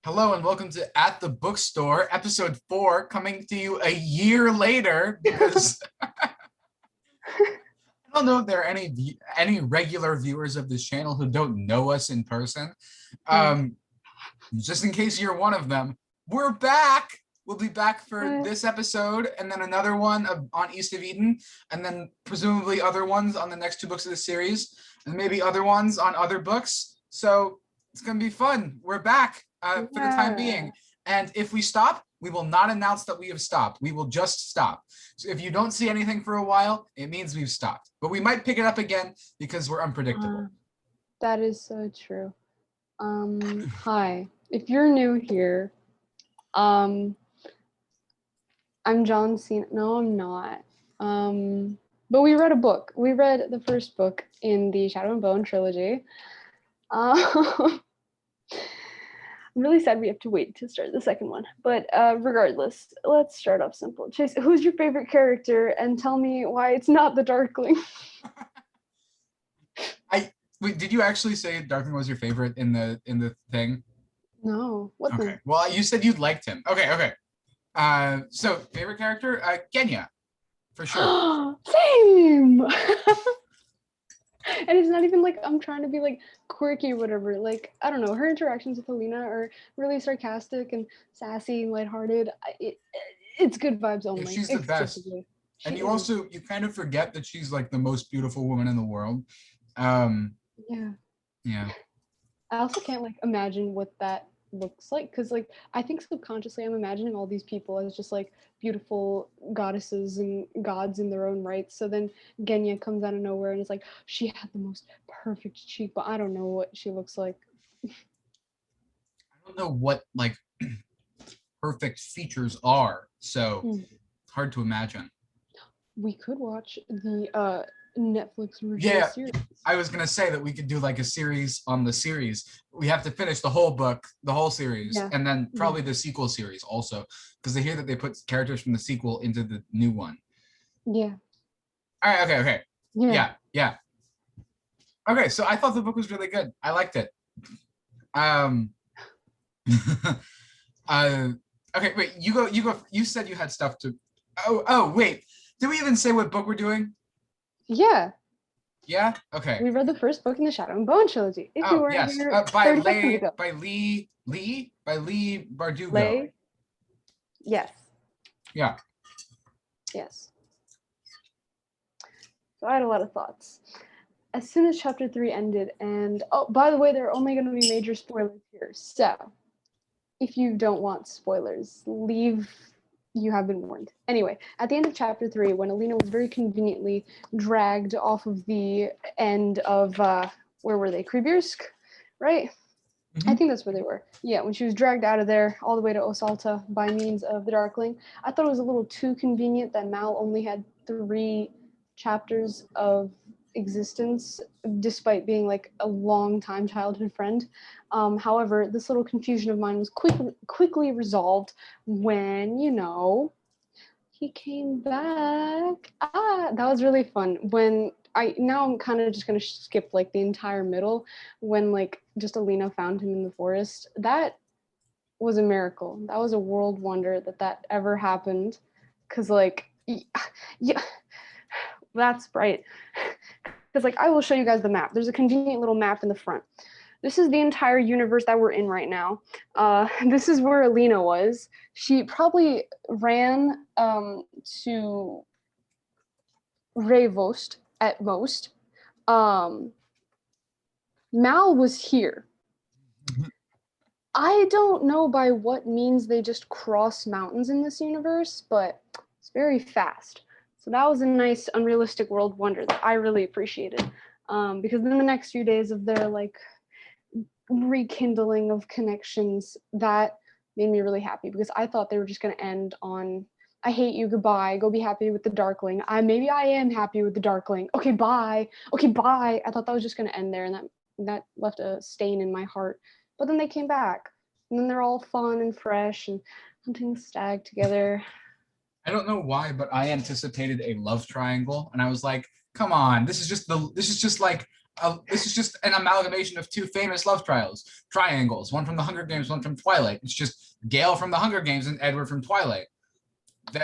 Hello and welcome to At the Bookstore, episode 4, coming to you a year later because I don't know if there are any regular viewers of this channel who don't know us in person. Mm. Um, just in case you're one of them, we're back. We'll be back for What? this episode and then another one on East of Eden, and then presumably other ones on the next two books of the series, and maybe other ones on other books. So it's gonna be fun. We're back for the time Yeah. being, and if we stop, we will not announce that we have stopped. We will just stop. So if you don't see anything for a while, it means we've stopped. But we might pick it up again because we're Uh, unpredictable. that is so true. Hi. If you're new here, um, I'm John Cena. No, I'm not. But we read a book. We read the first book in the Shadow and Bone trilogy. I'm really sad we have to wait to start the second one. But regardless, let's start off simple. Chase, who's your favorite character, and tell me why it's not the Darkling? I Wait, did you actually say Darkwing was your favorite in the thing? No, what Okay. the? Well, you said you liked him. Okay, okay. So favorite character, Kenya, for sure. Same. And it's not even like I'm trying to be like quirky or whatever. Like I don't know, her interactions with Alina are really sarcastic and sassy and lighthearted. It's good vibes Yeah, only, she's the best. exclusively. And She you is. also you kind of forget that she's like the most beautiful woman in the world. Um, Yeah. yeah. I also can't like imagine what that looks like because like I think subconsciously I'm imagining all these people as just like beautiful goddesses and gods in their own right. So then Genya comes out of nowhere and it's like she had the most perfect cheek, but I don't know what she looks like. I don't know what like perfect features are, so Hmm. hard to imagine. We could watch the Netflix original Yeah, series. I was gonna say that we could do like a series on the series. We have to finish the whole book, the whole series, Yeah. and then Yeah. probably the sequel series also, because I hear that they put characters from the sequel into the new one. Yeah. All right, okay, okay. Yeah. Yeah, yeah. Okay, so I thought the book was really good. I liked it. Um uh okay, wait, you said you had stuff to wait. Did we even say what book we're doing? Yeah. Yeah? Okay. We read the first book in the Shadow and Bone trilogy. If you Oh, weren't yes. here By 30 seconds Leigh ago. by Leigh Bardugo. Leigh? Yes. Yeah. Yes. So I had a lot of thoughts. As soon as chapter 3 ended, and oh, by the way, there are only going to be major spoilers here. So if you don't want spoilers, leave. You have been warned. Anyway, at the end of chapter 3, when Alina was very conveniently dragged off of the end of, where were they? Kribirsk, right? I Mhm. think that's where they were. Yeah, when she was dragged out of there all the way to Osalta by means of the Darkling. I thought it was a little too convenient that Mal only had 3 chapters of existence, despite being like a long time childhood friend. However, this little confusion of mine was quickly resolved when, he came back. That was really fun. When I'm kind of just gonna skip like the entire middle when like just Alina found him in the forest. That was a miracle. That was a world wonder that ever happened. Cause like, yeah, that's right. Cause like I will show you guys the map. There's a convenient little map in the front. This is the entire universe that we're in right now. This is where Alina was. She probably ran to Revost at most. Um, Mal was here. I don't know by what means they just cross mountains in this universe, but it's very fast. So that was a nice, unrealistic world wonder that I really appreciated. Because in the next few days of their like rekindling of connections, that made me really happy because I thought they were just going to end on I hate you, goodbye, go be happy with the Darkling. Maybe I am happy with the Darkling. Okay, bye. Okay, bye. I thought that was just going to end there, and that left a stain in my heart. But then they came back, and then they're all fun and fresh and hunting the stag together. I don't know why, but I anticipated a love triangle, and I was like, "Come on, this is just like this is just an amalgamation of two famous love triangles, one from the Hunger Games, one from Twilight. It's just Gale from the Hunger Games and Edward from Twilight.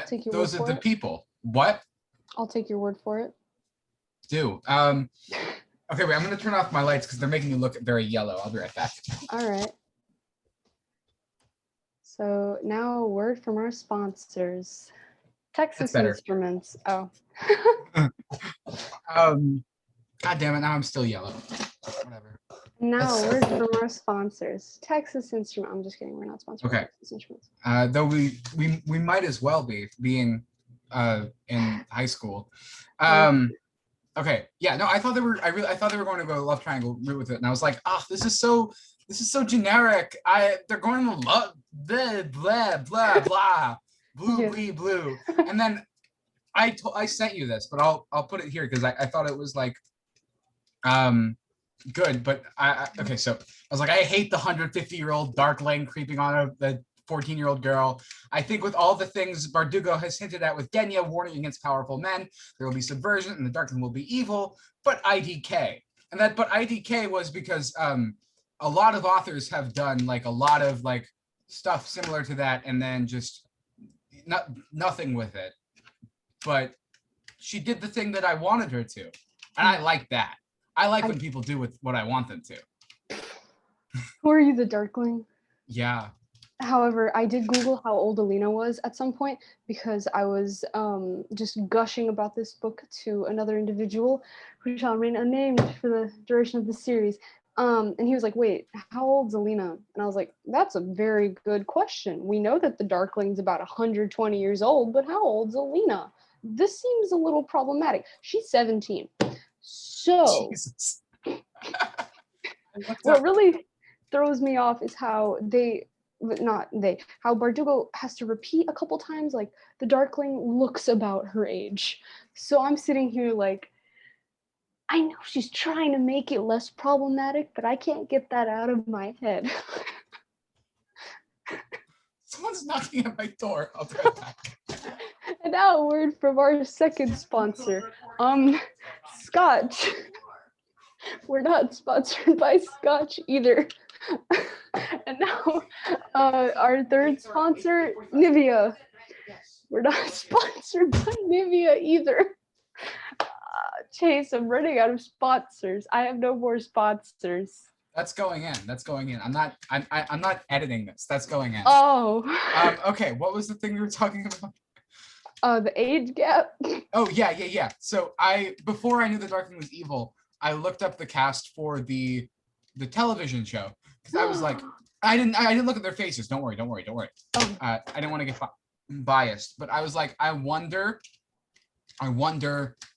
Take your Those word are for the it. people. What? I'll take your word for it. Do. Okay, wait, I'm gonna turn off my lights because they're making me look very yellow. I'll be right back. All right. So now a word from our sponsors. Texas Instruments. Oh. God damn it, now I'm still yellow. Whatever. Now a word from our sponsors. Texas Instruments. I'm just kidding. We're not sponsored by Texas Instruments. Though we might as well be, being in high school. Okay, yeah, no, I thought they were going to go love triangle route with it, and I was like, this is so generic. They're going to love blah blah blah blah blue blue, and then I sent you this, but I'll put it here because I thought it was like good, but okay, so I was like, I hate the 150-year-old Darkling creeping on the 14-year-old girl. I think with all the things Bardugo has hinted at with Genya warning against powerful men, there will be subversion and the Darkling will be evil, but IDK. But IDK was because a lot of authors have done like a lot of like stuff similar to that and then just nothing with it. But she did the thing that I wanted her to. And I like that. I like when people do with what I want them to. Who are you, the Darkling? Yeah. However, I did Google how old Alina was at some point because I was just gushing about this book to another individual who shall remain unnamed for the duration of the series. And he was like, wait, how old's Alina? And I was like, that's a very good question. We know that the Darkling's about 120 years old, but how old's Alina? This seems a little problematic. She's 17. So what really throws me off is how how Bardugo has to repeat a couple times, like, the Darkling looks about her age. So I'm sitting here like, I know she's trying to make it less problematic, but I can't get that out of my head. Someone's knocking at my door. I'll be right back. And now a word from our second sponsor, Scotch. We're not sponsored by Scotch either. And now our third sponsor, Nivea. We're not sponsored by Nivea either. Chase, I'm running out of sponsors. I have no more sponsors. That's going in. I'm not editing this. That's going in. Oh. Okay, what was the thing we were talking about? The age gap. Oh yeah. So before I knew the Darkling was evil, I looked up the cast for the television show because I was like, I didn't look at their faces. Don't worry. Oh. I didn't want to get biased, but I was like, I wonder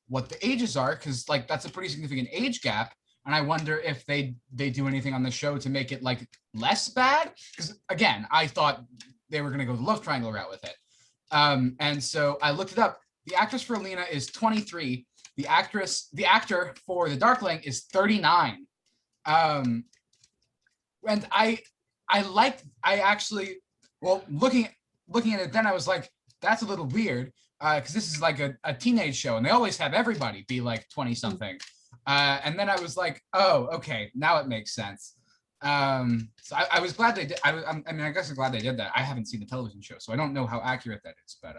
what the ages are, because like that's a pretty significant age gap, and I wonder if they do anything on the show to make it like less bad, because again, I thought they were going to go the love triangle route with it. And so I looked it up. The actress for Alina is 23. The actor for the Darkling is 39. And looking at it then, I was like, that's a little weird, because this is like a teenage show, and they always have everybody be like 20 something. And then I was like, oh, okay, now it makes sense. So I was glad they did. I guess I'm glad they did that. I haven't seen the television show, so I don't know how accurate that is, but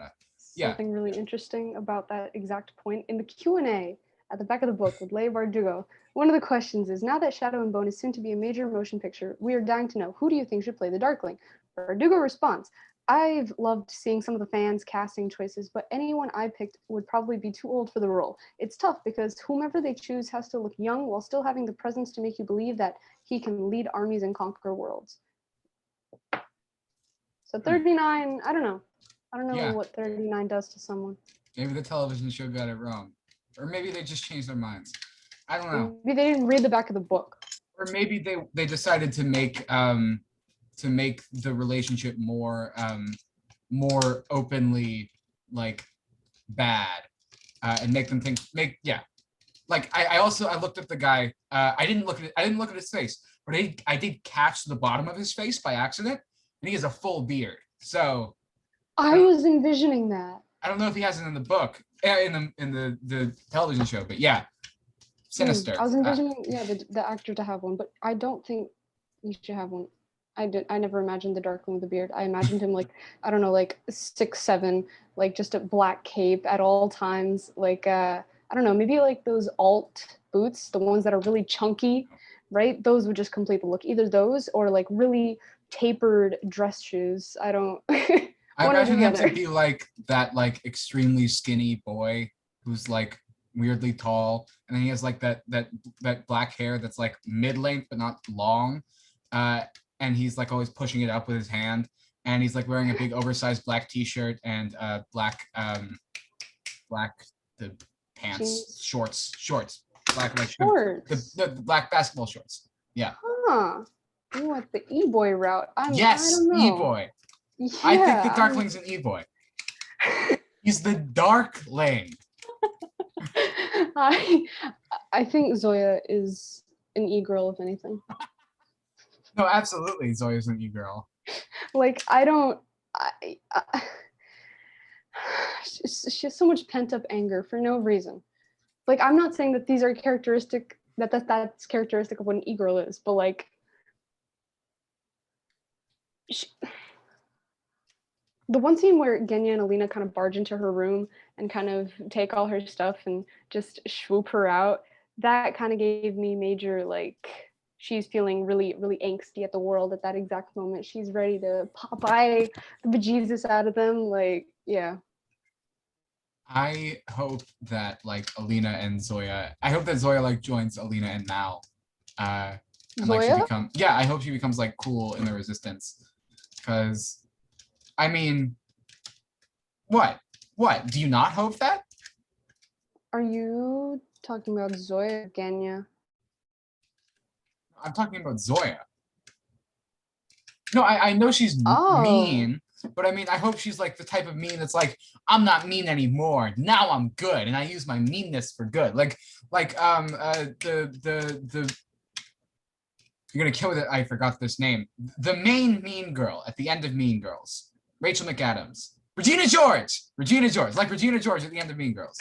yeah. Something really interesting about that exact point in the Q&A at the back of the book with Leigh Bardugo. One of the questions is, now that Shadow and Bone is soon to be a major motion picture, we are dying to know, who do you think should play the Darkling? Bardugo responds, I've loved seeing some of the fans' casting choices, but anyone I picked would probably be too old for the role. It's tough because whomever they choose has to look young while still having the presence to make you believe that he can lead armies and conquer worlds. So 39, I don't know. What 39 does to someone. Maybe the television show got it wrong. Or maybe they just changed their minds. I don't know. Maybe they didn't read the back of the book. Or maybe they decided to make the relationship more openly like bad, and make them think like I looked at the guy. I didn't look at his face, but I did catch the bottom of his face by accident, and he has a full beard. So I was envisioning that. I don't know if he has it in the book, in the television show, but yeah. Sinister. I was envisioning, the actor to have one, but I don't think he should have one. I never imagined the Darkling with a beard. I imagined him like, I don't know, like 6'7", like just a black cape at all times. Like I don't know, maybe like those alt boots, the ones that are really chunky, right? Those would just complete the look. Either those or like really tapered dress shoes. I don't I one or imagine the him to other. be like that, like extremely skinny boy who's like weirdly tall, and then he has like that black hair that's like mid-length but not long, uh, and he's like always pushing it up with his hand, and he's like wearing a big oversized black T-shirt and black the pants Jeans. shorts black like Shorts. the black basketball shorts. Yeah. Huh. You went the e-boy route. I Yes, don't know. E-boy. I think the Yeah. Darkling's an E-boy. He's the Darkling. I I think Zoya is an e-girl, if anything. No, absolutely. Zoya's an e-girl. Like I don't. I she has so much pent up anger for no reason. Like I'm not saying that these are characteristic that's characteristic of what an e-girl is, but like she, the one scene where Genya and Alina kind of barge into her room and kind of take all her stuff and just swoop her out, that kind of gave me major like she's feeling really really angsty at the world at that exact moment. She's ready to Popeye the bejesus out of them. Like yeah. I hope that like Alina and Zoya. I hope that Zoya like joins Alina and Mal. And like Zoya? I hope she becomes like cool in the resistance. Cause I mean, what? What? Do you not hope that? Are you talking about Zoya or Genya? I'm talking about Zoya. No, I know she's Oh. mean, but I mean, I hope she's like the type of mean that's like, I'm not mean anymore. Now I'm good, and I use my meanness for good. The you're gonna kill it. I forgot this name. The main mean girl at the end of Mean Girls, Rachel McAdams, Regina George, like Regina George at the end of Mean Girls.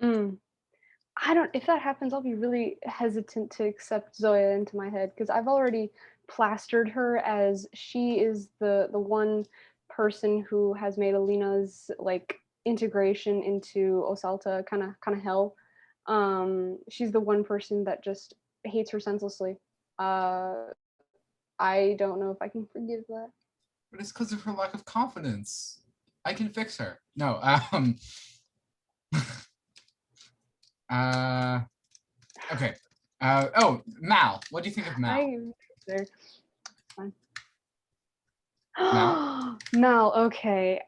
Mm. I don't. If that happens, I'll be really hesitant to accept Zoya into my head because I've already plastered her as she is the one person who has made Alina's like integration into Osalta kind of hell. She's the one person that just hates her senselessly. Uh, I don't know if I can forgive that. But it's because of her lack of confidence. I can fix her. No, okay. Oh, Mal. What do you think of Mal? Fine. Mal? Mal, okay.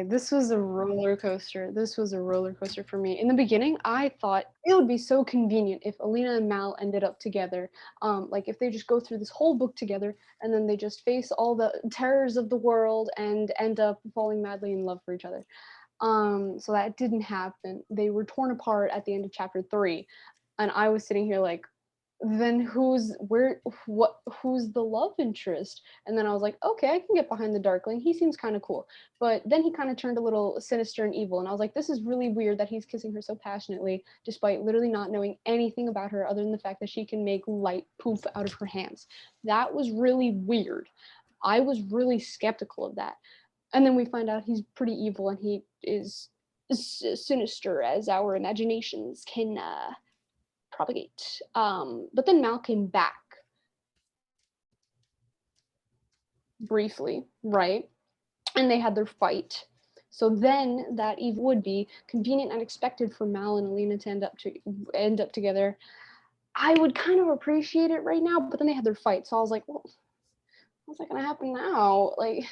This was a roller coaster. This was a roller coaster for me. In the beginning, I thought it would be so convenient if Alina and Mal ended up together. Like if they just go through this whole book together and then they just face all the terrors of the world and end up falling madly in love for each other. So that didn't happen. They were torn apart at the end of chapter 3. And I was sitting here like, then who's the love interest? And then I was like, okay, I can get behind the Darkling. He seems kind of cool. But then he kind of turned a little sinister and evil, and I was like, this is really weird that he's kissing her so passionately despite literally not knowing anything about her other than the fact that she can make light poof out of her hands. That was really weird. I was really skeptical of that. And then we find out he's pretty evil and he is sinister as our imaginations can propagate. But then Mal came back briefly, right? And they had their fight. So then that Eve would be convenient and expected for Mal and Alina to end up together. I would kind of appreciate it right now, but then they had their fight. So I was like, well, what's that gonna happen now? Like,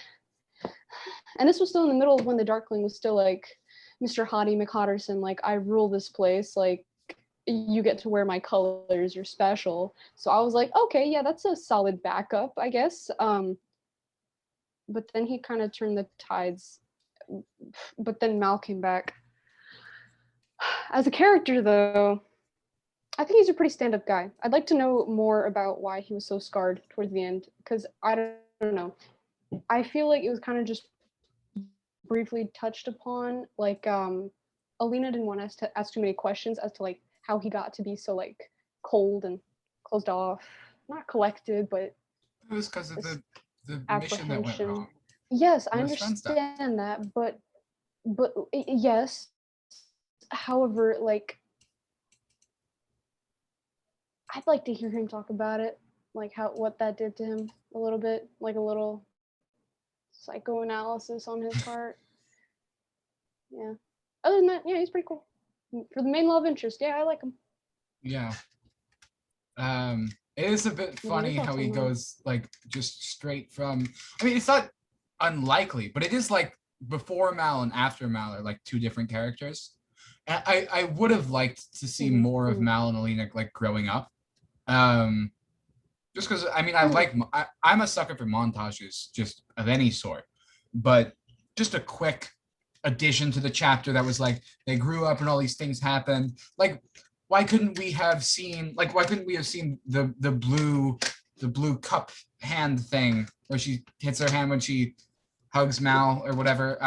and this was still in the middle of when the Darkling was still like Mr. Hottie McHotterson, like I rule this place, like you get to wear my colors, you're special. So I was like, okay, yeah, that's a solid backup, I guess. But then he kind of turned the tides. But then Mal came back. As a character, though, I think he's a pretty stand-up guy. I'd like to know more about why he was so scarred towards the end, because I don't know. I feel like it was kind of just briefly touched upon, like Alina didn't want us to ask too many questions as to like how he got to be so like cold and closed off, not collected, but It was because of this the mission that went apprehension. wrong. Yes, I Where his friends died. understand that, but yes. However, like I'd like to hear him talk about it, like how what that did to him a little bit, like a little psychoanalysis on his part. Yeah. Other than that, yeah, he's pretty cool. For the main love interest, yeah, I like him. Yeah. It is a bit What are your funny how thoughts he on that? goes like just straight from. I mean, it's not unlikely, but it is like before Mal and after Mal are like two different characters. And I would have liked to see more of Mal and Alina like growing up. Just because I mean I'm a sucker for montages just of any sort, but just a quick addition to the chapter that was like they grew up and all these things happened. Like why couldn't we have seen the blue cup hand thing where she hits her hand when she hugs Mal or whatever.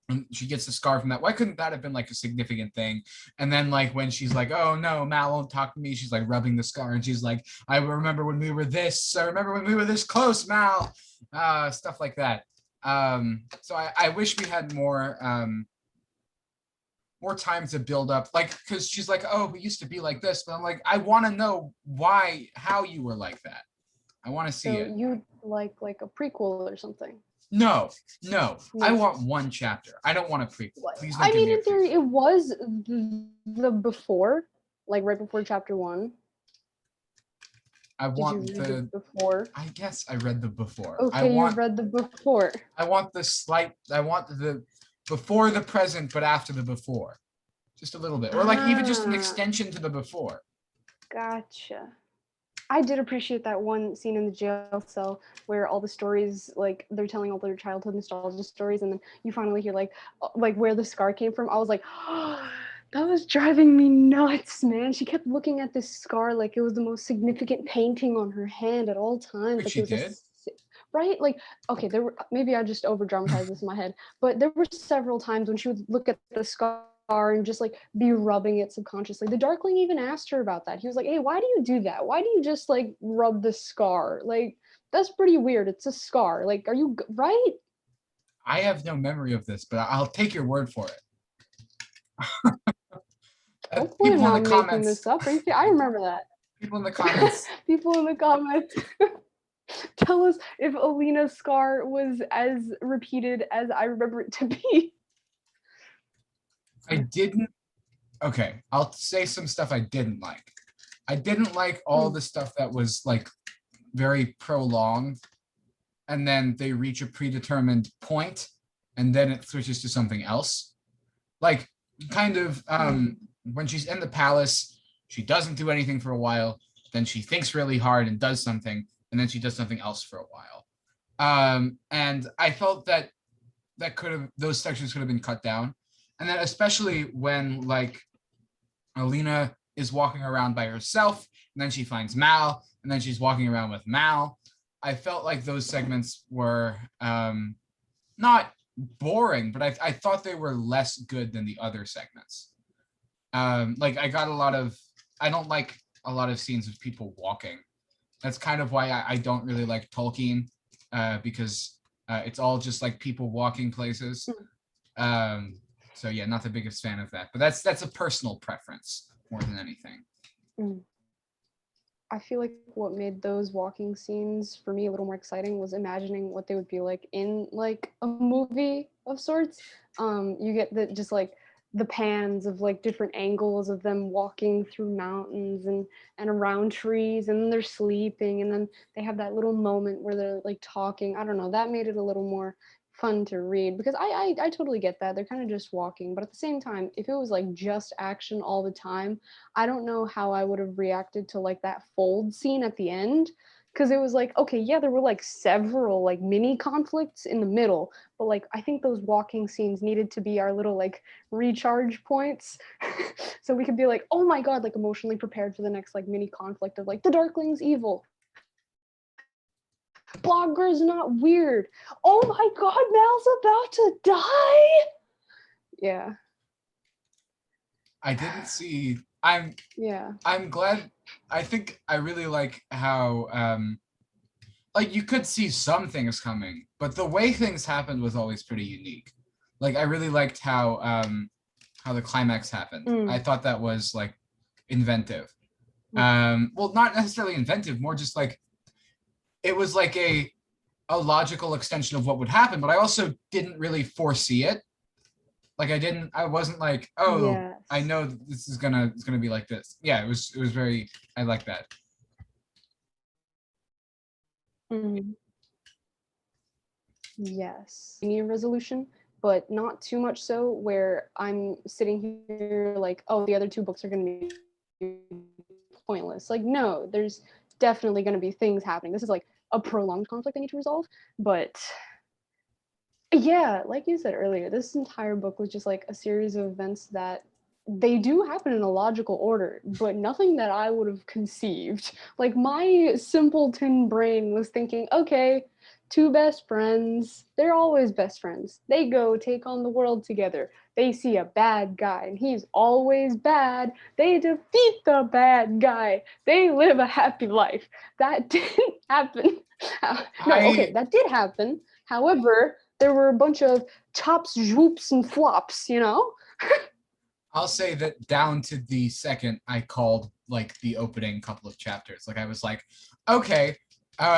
And she gets the scar from that. Why couldn't that have been like a significant thing? And then like when she's like, oh no, Mal won't talk to me, she's like rubbing the scar and she's like, I remember when we were this close, Mal. Stuff like that. So I wish we had more time to build up, like, because she's like, oh, we used to be like this, but I'm like, I want to know how you were like that. I want to see So it. you like a prequel or something? No, I No. want one chapter. I don't want a prequel. Please don't I give mean, me a in theory, prequel. it was the before, like right before chapter 1. I Did you want read the the. before? I guess I read the before. Okay, you read the before. I want the before the present, but after the before, just a little bit, or like even just an Ah, extension to the before. gotcha. I did appreciate that one scene in the jail cell where all the stories, like they're telling all their childhood nostalgia stories, and then you finally hear like where the scar came from. I was like, oh, that was driving me nuts, man. She kept looking at this scar like it was the most significant painting on her hand at all times. Which Like she it was did. right. Like okay, there were maybe I just over dramatized this in my head, but there were several times when she would look at the scar and just like be rubbing it subconsciously. The Darkling even asked her about that. He was like, "Hey, why do you do that? Why do you just like rub the scar? Like that's pretty weird. It's a scar. Like, are you right?" I have no memory of this, but I'll take your word for it. Hopefully, I'm People in the not making comments. this up. I remember that. People in the comments. People in the comments, tell us if Alina's scar was as repeated as I remember it to be. I didn't. Okay, I'll say some stuff I didn't like. I didn't like all the stuff that was like very prolonged, and then they reach a predetermined point, and then it switches to something else. Like kind of when she's in the palace, she doesn't do anything for a while, then she thinks really hard and does something, and then she does something else for a while. And I felt that those sections could have been cut down. And then especially when like Alina is walking around by herself, and then she finds Mal, and then she's walking around with Mal. I felt like those segments were not boring, but I thought they were less good than the other segments. Like I don't like a lot of scenes of people walking. That's kind of why I don't really like Tolkien, because it's all just like people walking places. So yeah, not the biggest fan of that, but that's a personal preference more than anything. I feel like what made those walking scenes for me a little more exciting was imagining what they would be like in like a movie of sorts. You get just like the pans of like different angles of them walking through mountains and around trees, and then they're sleeping, and then they have that little moment where they're like talking. I don't know, that made it a little more fun to read, because I totally get that they're kind of just walking, but at the same time, if it was like just action all the time, I don't know how I would have reacted to like that fold scene at the end, because it was like, okay, yeah, there were like several like mini conflicts in the middle, but like I think those walking scenes needed to be our little like recharge points so we could be like, oh my god, like emotionally prepared for the next like mini conflict of like the Darkling's evil, Blogger's not weird, oh my god, Mal's about to die. Yeah. I didn't see. Yeah. I'm glad. I think I really like how like you could see some things coming, but the way things happened was always pretty unique. Like I really liked how the climax happened. I Mm. thought that was like inventive. Well, not necessarily inventive, more just like it was like a logical extension of what would happen, but I also didn't really foresee it. Like I wasn't like, oh, I Yes. know that this is it's gonna be like this. Yeah, it was very, I like that. Mhm. Yes. New Year resolution, but not too much so where I'm sitting here like, oh, the other two books are going to be pointless. Like, no, there's definitely going to be things happening. This is like a prolonged conflict they need to resolve. But yeah, like you said earlier, this entire book was just like a series of events that they do happen in a logical order, but nothing that I would have conceived. Like my simpleton brain was thinking, okay, two best friends, they're always best friends. They go take on the world together. They see a bad guy and he's always bad. They defeat the bad guy. They live a happy life. That didn't happen. No, okay, I that did happen. However, there were a bunch of chops, zwoops, and flops, you know? I'll say that down to the second I called like the opening couple of chapters. Like I was like, okay,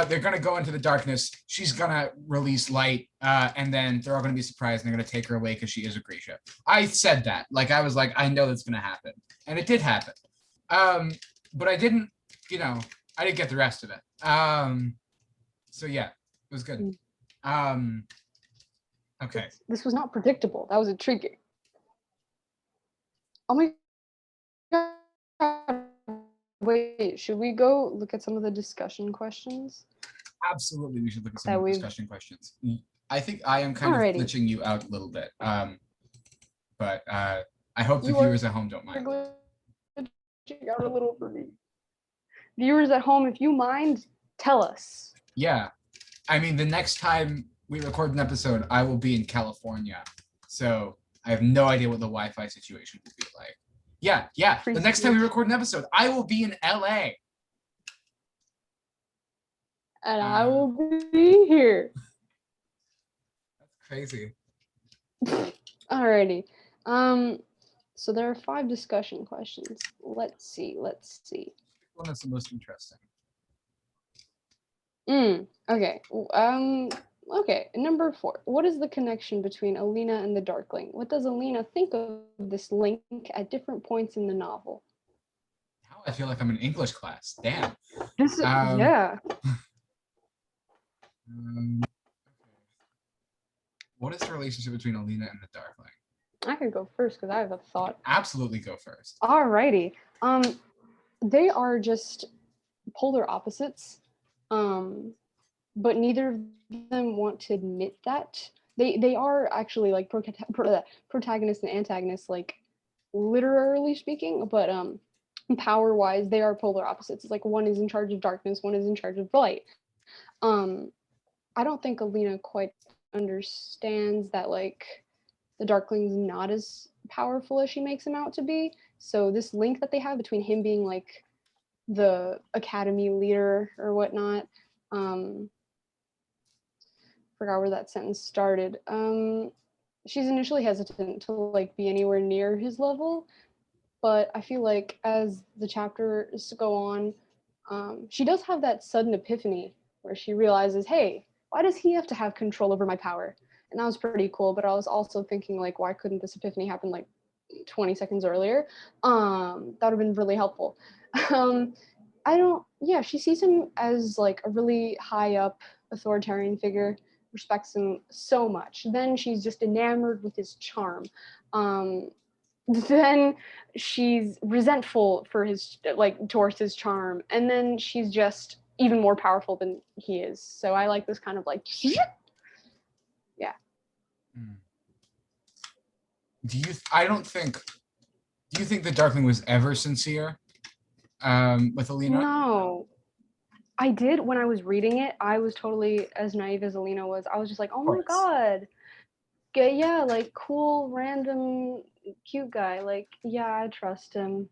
they're gonna go into the darkness. She's gonna release light, and then they're all gonna be surprised and they're gonna take her away because she is a Grisha. I said that. Like I was like, I know that's gonna happen, and it did happen. Um, but I didn't, you know, I didn't get the rest of it. So yeah, it was good. Um, okay. This was not predictable. That was intriguing. Oh my god. Wait, should we go look at some of the discussion questions Absolutely, we should look at some of that the we've. discussion questions. I think I am kind of Alrighty. glitching you out a little bit, but I hope the You viewers are at home don't mind. glitching out a little for me. Viewers at home, if you mind, tell us. Yeah, I mean, the next time we record an episode, I will be in California, so I have no idea what the Wi-Fi situation will be like. Yeah, yeah. The Free next time we speech. record an episode, I will be in LA. And I Uh, will be here. that's crazy. Alrighty. Um, so there are 5 discussion questions. Let's see. One that's the most interesting. Okay. Okay. Number 4. What is the connection between Alina and the Darkling? What does Alina think of this link at different points in the novel? Now I feel like I'm in English class. Damn. This is, Um, yeah. um, what is the relationship between Alina and the Darkling? I could go first because I have a thought. Absolutely go first. Alrighty. They are just polar opposites. Um, but neither of them want to admit that. They are actually like protagonist and antagonist, like literally speaking, but power wise, they are polar opposites. It's like one is in charge of darkness, one is in charge of light. Um, I don't think Alina quite understands that like the Darkling's not as powerful as she makes him out to be. So this link that they have between him being like the academy leader or whatnot, forgot where that sentence started. She's initially hesitant to like be anywhere near his level, but I feel like as the chapters go on, she does have that sudden epiphany where she realizes, hey, why does he have to have control over my power? And that was pretty cool. But I was also thinking, like, why couldn't this epiphany happen like 20 seconds earlier? That would have been really helpful. Um, I don't, yeah, she sees him as like a really high up authoritarian figure, respects him so much. Then she's just enamored with his charm. Um, then she's resentful for his like towards his charm, and then she's just even more powerful than he is. So I like this kind of like yeah. Hmm. Do you? I don't think. Do you think the Darkling was ever sincere with Alina? No, I did when I was reading it. I was totally as naive as Alina was. I was just like, oh Of my course. god, yeah, like cool random cute guy. Like, yeah, I trust him.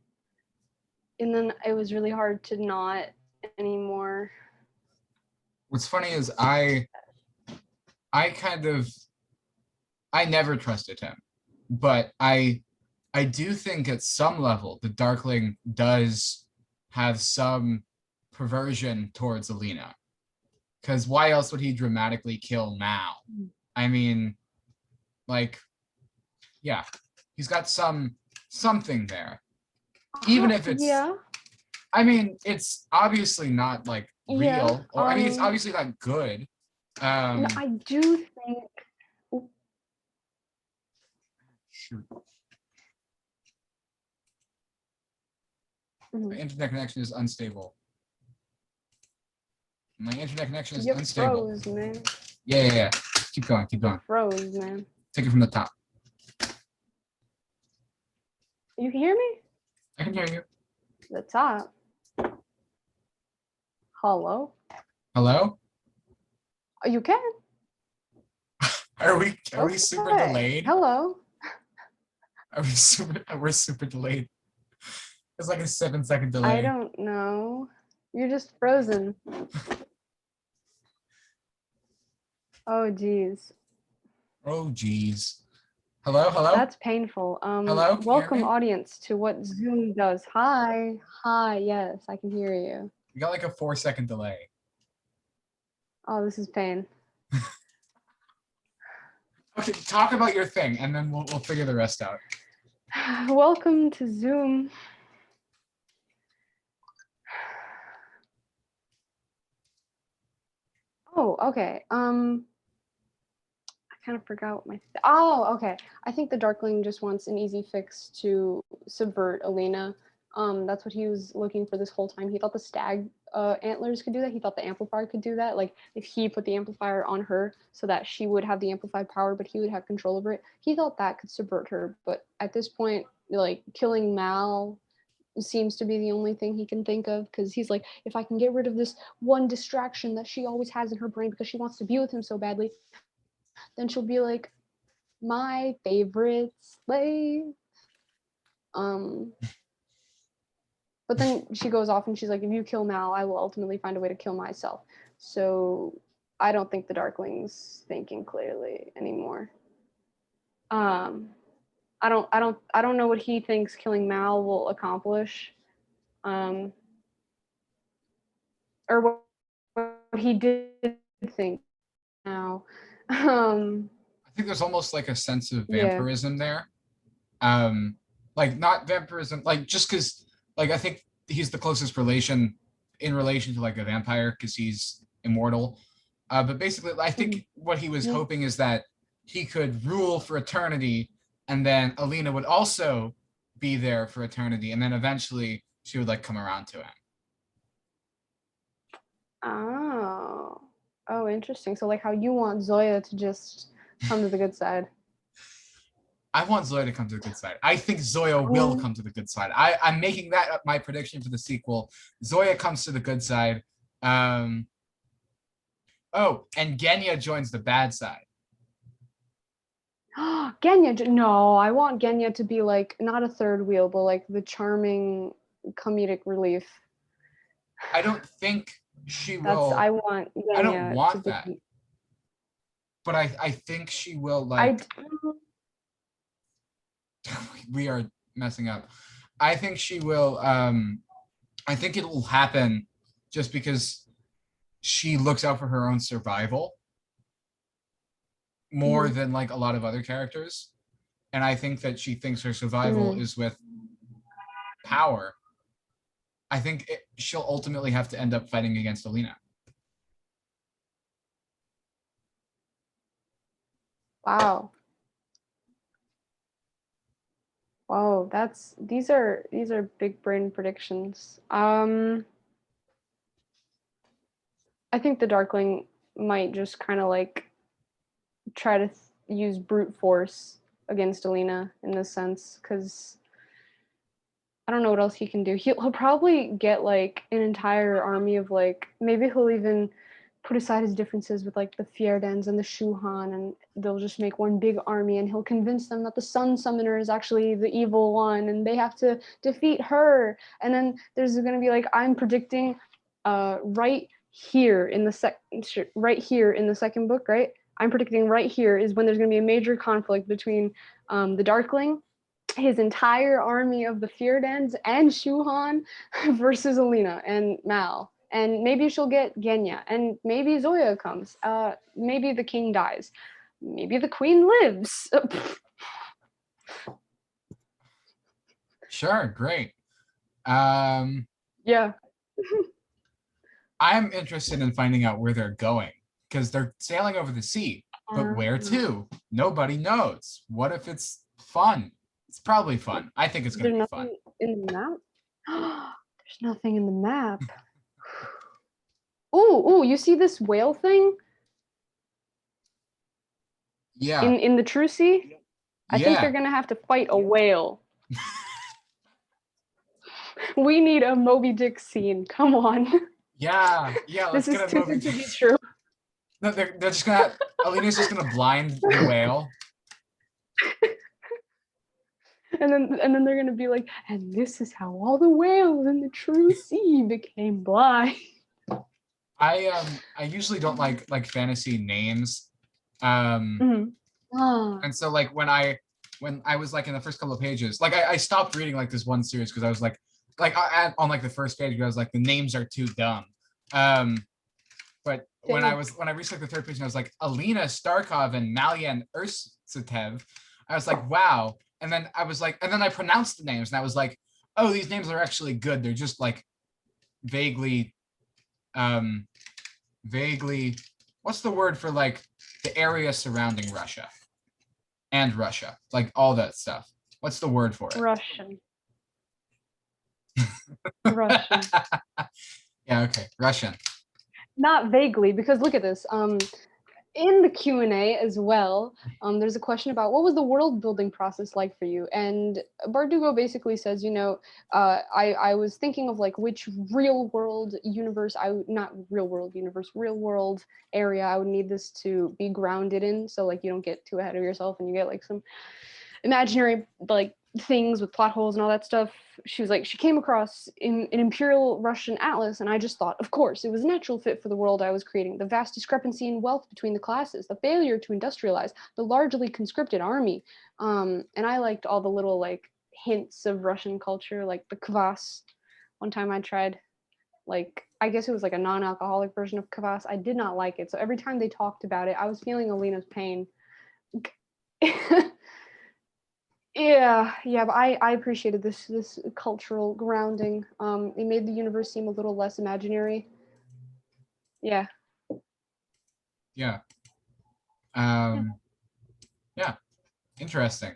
And then it was really hard to not anymore. What's funny is I kind of I never trusted him, but I do think at some level the Darkling does have some perversion towards Alina. Because why else would he dramatically kill Mal? I mean, like, yeah, he's got something there. Even if it's, Yeah. I mean, it's obviously not like Yeah. real, or I mean, it's obviously not good. No, I do think. Shoot. Mhm. My internet connection is unstable. My internet connection is You unstable. froze, man. Yeah. Keep going. You froze, man. Take it from the top. You can hear me? I can hear you. The top. Hello? Hello? Oh, you can. Are we super Okay. delayed? Hello. We're super delayed. It's like a 7-second delay. I don't know. You're just frozen. Oh, geez. Oh geez. Hello? That's painful. Hello? Can you hear Welcome, me? audience, to what Zoom does. Hi. Yes, I can hear you. We got like a 4-second delay. Oh, this is pain. Okay, talk about your thing, and then we'll figure the rest out. Welcome to Zoom. Oh, okay. I kind of forgot what my. Oh, okay. I think the Darkling just wants an easy fix to subvert Alina. That's what he was looking for this whole time. He thought the stag antlers could do that. He thought the amplifier could do that. Like if he put the amplifier on her so that she would have the amplified power, but he would have control over it. He thought that could subvert her. But at this point, like killing Mal seems to be the only thing he can think of, because he's like, if I can get rid of this one distraction that she always has in her brain because she wants to be with him so badly, then she'll be like my favorite slave. But then she goes off and she's like, if you kill Mal, I will ultimately find a way to kill myself. So I don't think the Darkling's thinking clearly anymore. I don't know what he thinks killing Mal will accomplish. Or what he did think now. I think there's almost like a sense of vampirism there. Like not vampirism, like just because, like I think he's the closest relation in relation to like a vampire because he's immortal. But basically, I think what he was hoping is that he could rule for eternity, and then Alina would also be there for eternity, and then eventually she would like come around to him. Oh, interesting. So like how you want Zoya to just come to the good side. I want Zoya to come to the good side. I think Zoya will come to the good side. I'm making that my prediction for the sequel. Zoya comes to the good side. Oh, and Genya joins the bad side. Genya, no, I want Genya to be like not a third wheel, but like the charming comedic relief. I don't think she will. I want Genya. I don't want that. But I think she will like. We are messing up. I think she will. I think it will happen just because she looks out for her own survival more than like a lot of other characters. And I think that she thinks her survival is with power. I think she'll ultimately have to end up fighting against Alina. Wow. Whoa, these are big brain predictions. I think the Darkling might just kind of like try to use brute force against Alina in this sense, because I don't know what else he can do. He'll probably get like an entire army of like, maybe he'll even put aside his differences with like the Fjerdans and the Shuhan, and they'll just make one big army, and he'll convince them that the Sun Summoner is actually the evil one, and they have to defeat her. And then there's going to be like, I'm predicting right here in the second book, right? I'm predicting right here is when there's going to be a major conflict between the Darkling, his entire army of the Fjerdans and Shuhan versus Alina and Mal. And maybe she'll get Genya, and maybe Zoya comes. Maybe the king dies. Maybe the queen lives. Sure, great. Yeah. I'm interested in finding out where they're going because they're sailing over the sea. But where to? Nobody knows. What if it's fun? It's probably fun. I think it's going to be fun. In the map? There's nothing in the map. Ooh, you see this whale thing? Yeah. In the True Sea? I think they're going to have to fight a whale. We need a Moby Dick scene. Come on. Yeah. Let's this get is a too Moby good to Dick. be true. No, they're just gonna. Alina's just gonna blind the whale. And then they're gonna be like, and this is how all the whales in the True Sea became blind. I usually don't like fantasy names. And so like when I was like in the first couple of pages, like I stopped reading like this one series because I was like on like the first page, I was like, the names are too dumb. But when I reached like the third page and I was like, Alina Starkov and Malyan Ursatev, I was like, wow. And then I was like, and then I pronounced the names and I was like, oh, these names are actually good. They're just like vaguely, what's the word for like the area surrounding Russia and Russia, like all that stuff. What's the word for it? Russian. Russian. Yeah, okay, Russian. Not vaguely, because look at this. In the Q&A as well, there's a question about what was the world building process like for you? And Bardugo basically says, I was thinking of like which real world area I would need this to be grounded in, so like you don't get too ahead of yourself and you get like some imaginary like things with plot holes and all that stuff. She was like, she came across in an Imperial Russian atlas, and I just thought, of course, it was a natural fit for the world I was creating. The vast discrepancy in wealth between the classes, the failure to industrialize, the largely conscripted army. And I liked all the little like hints of Russian culture, like the kvass. One time I tried, like, I guess it was like a non-alcoholic version of kvass. I did not like it. So every time they talked about it, I was feeling Alina's pain. Yeah, but I appreciated this cultural grounding. It made the universe seem a little less imaginary. Yeah. Yeah. Yeah. Interesting.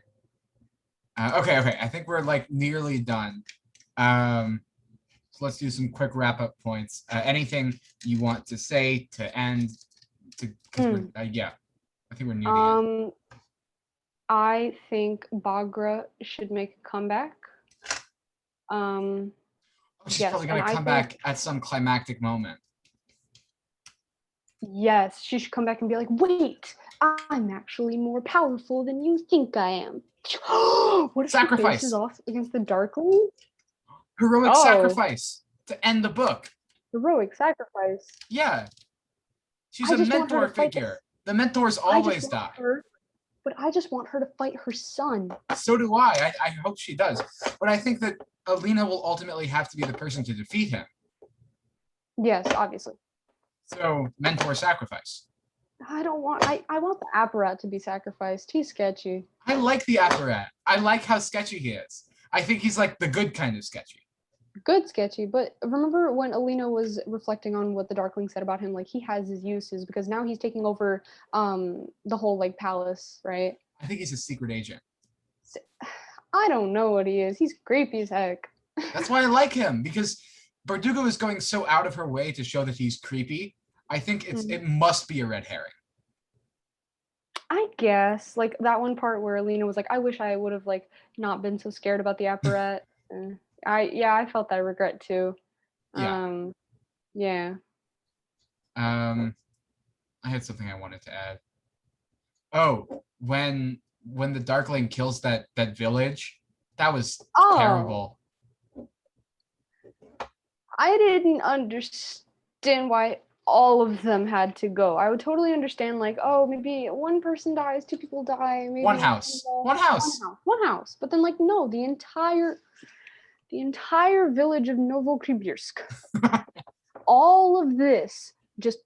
Okay. I think we're like nearly done. So let's do some quick wrap up points. Anything you want to say to end? Yeah, I think we're near the end. I think Bagra should make a comeback. She's probably gonna come back at some climactic moment. Yes, she should come back and be like, wait, I'm actually more powerful than you think I am. What if sacrifice. She faces off against the Darkling? Heroic sacrifice to end the book. Heroic sacrifice. Yeah. She's a mentor figure. The mentors always die. But I just want her to fight her son. So do I. I hope she does. But I think that Alina will ultimately have to be the person to defeat him. Yes, obviously. So, mentor sacrifice. I want the Apparat to be sacrificed. He's sketchy. I like the Apparat. I like how sketchy he is. I think he's like the good kind of sketchy. Good sketchy, but remember when Alina was reflecting on what the Darkling said about him, like he has his uses because now he's taking over the whole like palace, right? I think he's a secret agent. I don't know what he is. He's creepy as heck. That's why I like him, because Bardugo is going so out of her way to show that he's creepy. I think it must be a red herring. I guess like that one part where Alina was like, I wish I would have like not been so scared about the Apparat. I felt that regret too. Yeah. Yeah. I had something I wanted to add. Oh, when the Darkling kills that village, that was terrible. I didn't understand why all of them had to go. I would totally understand, like, oh, maybe one person dies, two people die, maybe One house. One house. one house. But then, like, no, the entire village of Novosibirsk, all of this just.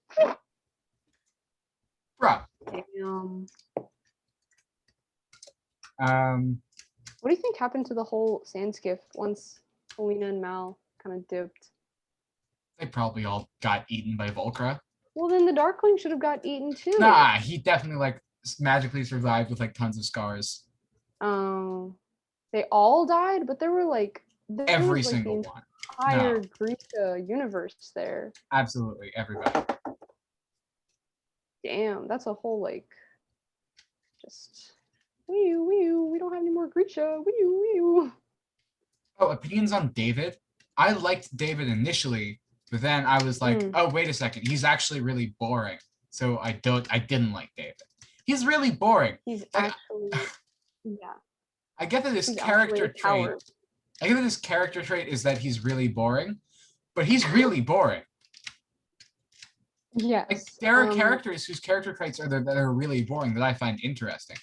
Bruh. Damn. What do you think happened to the whole sand skiff once Alina and Mal kind of dipped? They probably all got eaten by Volcra. Well, then the Darkling should have got eaten too. Nah, he definitely like magically survived with like tons of scars. Oh, they all died, but there were like every single one. Entire Greek universe there. Absolutely, everybody. Damn, that's a whole like, just we don't have any more Grisha. Oh, opinions on David. I liked David initially, but then I was like, oh, wait a second, he's actually really boring. So I didn't like David. He's really boring. He's actually, yeah. I get that his character trait. I get that his character trait is that he's really boring, but he's really boring. Yes. Like there are characters whose character traits that are really boring that I find interesting,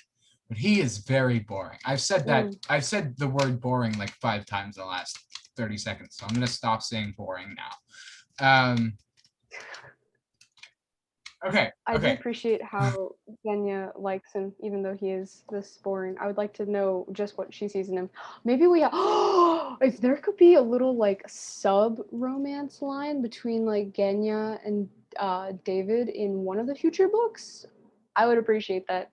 but he is very boring. I've said that. I've said the word boring like 5 times in the last 30 seconds, so I'm gonna stop saying boring now. Okay. I do appreciate how Genya likes him, even though he is this boring. I would like to know just what she sees in him. Maybe we if there could be a little like sub romance line between like Genya and David in one of the future books, I would appreciate that.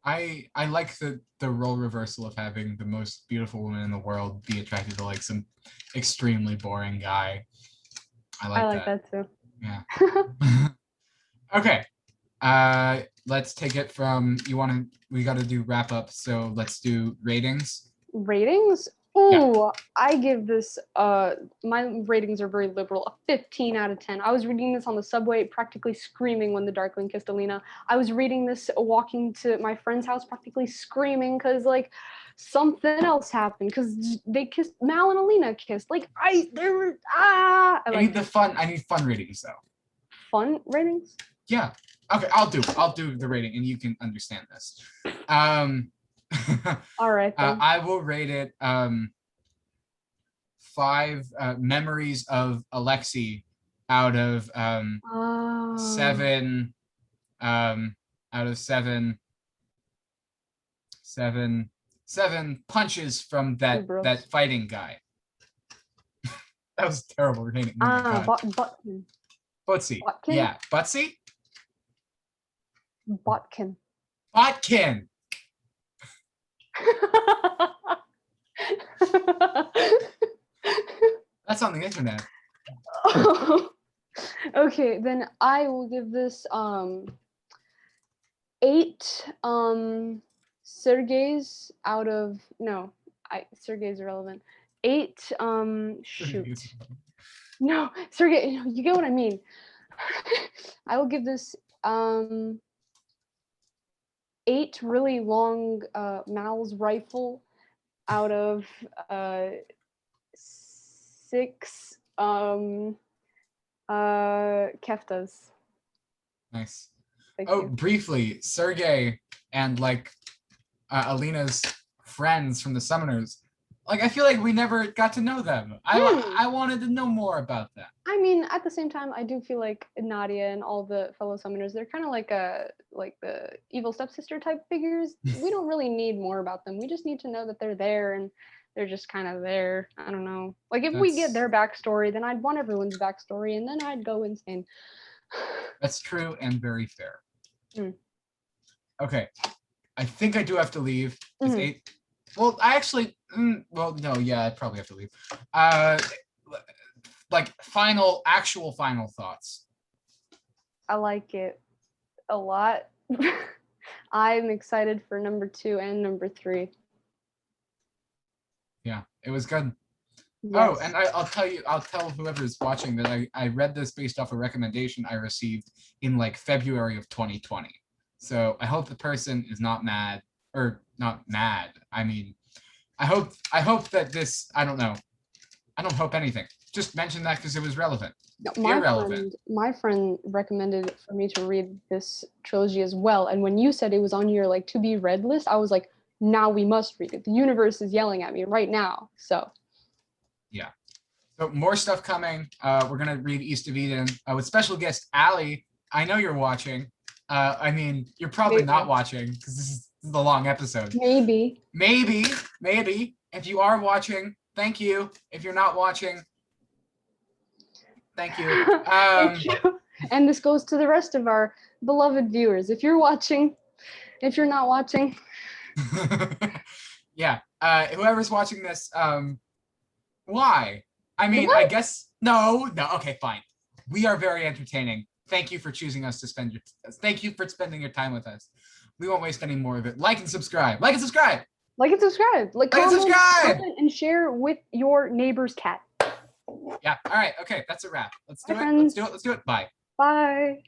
I like the role reversal of having the most beautiful woman in the world be attracted to like some extremely boring guy. I like that too. Yeah. Okay. Let's take it from we got to do wrap up, so let's do ratings. Ratings? Ooh, I give this my ratings are very liberal, a 15 out of 10. I was reading this on the subway, practically screaming when the Darkling kissed Alina. I was reading this walking to my friend's house, practically screaming because like something else happened, because they kissed. Mal and Alina kissed. Like I need fun ratings though. Fun ratings? Yeah. Okay, I'll do the rating and you can understand this. All right then. I will rate it 5 memories of Alexei out of 7 out of 7 punches from that fighting guy. That was a terrible rating. Oh my God. Butsy. Yeah, Butsy? Botkin. That's on the internet. Okay, then I will give this 8 Sergeys out of Sergey's irrelevant. 8 shoot. No, Sergey, you get what I mean. I will give this 8 really long Mal's rifle out of 6 Keftas. Nice. Thank you. Briefly, Sergey and like Alina's friends from the Summoners. Like I feel like we never got to know them. I wanted to know more about them. I mean, at the same time, I do feel like Nadia and all the fellow Summoners, they're kind of like the evil stepsister type figures. We don't really need more about them. We just need to know that they're there and they're just kind of there. I don't know. Like if we get their backstory, then I'd want everyone's backstory, and then I'd go insane. That's true and very fair. Okay, I think I do have to leave. It's 8. Well, I actually. Well, no, yeah, I'd probably have to leave. Like actual final thoughts. I like it a lot. I'm excited for number 2 and number 3. Yeah, it was good. Oh, Yes. and I'll tell whoever's watching that I read this based off a recommendation I received in like February of 2020. So I hope the person is not mad, or not mad. I mean, I hope that this, I don't know. I don't hope anything. Just mention that because it was relevant. No, Irrelevant. my friend recommended for me to read this trilogy as well. And when you said it was on your like to be read list, I was like, now we must read it. The universe is yelling at me right now. So Yeah. So more stuff coming. We're gonna read East of Eden with special guest Allie. I know you're watching. I mean, you're probably maybe, not watching because this is the long episode. maybe. Maybe. If you are watching, thank you. If you're not watching, thank you. Thank you. And this goes to the rest of our beloved viewers. If you're watching, if you're not watching, Yeah. Whoever's watching this, why? I mean, what? I guess no. Okay, fine. We are very entertaining. Thank you for choosing us to spend your. Thank you for spending your time with us. We won't waste any more of it. Like and subscribe. Like and subscribe. Like and subscribe. Like, Like and comment, subscribe. comment, and share with your neighbor's cat. Yeah. All right. Okay. That's a wrap. Let's do Bye, it. friends. Let's do it. Let's do it. Bye. Bye.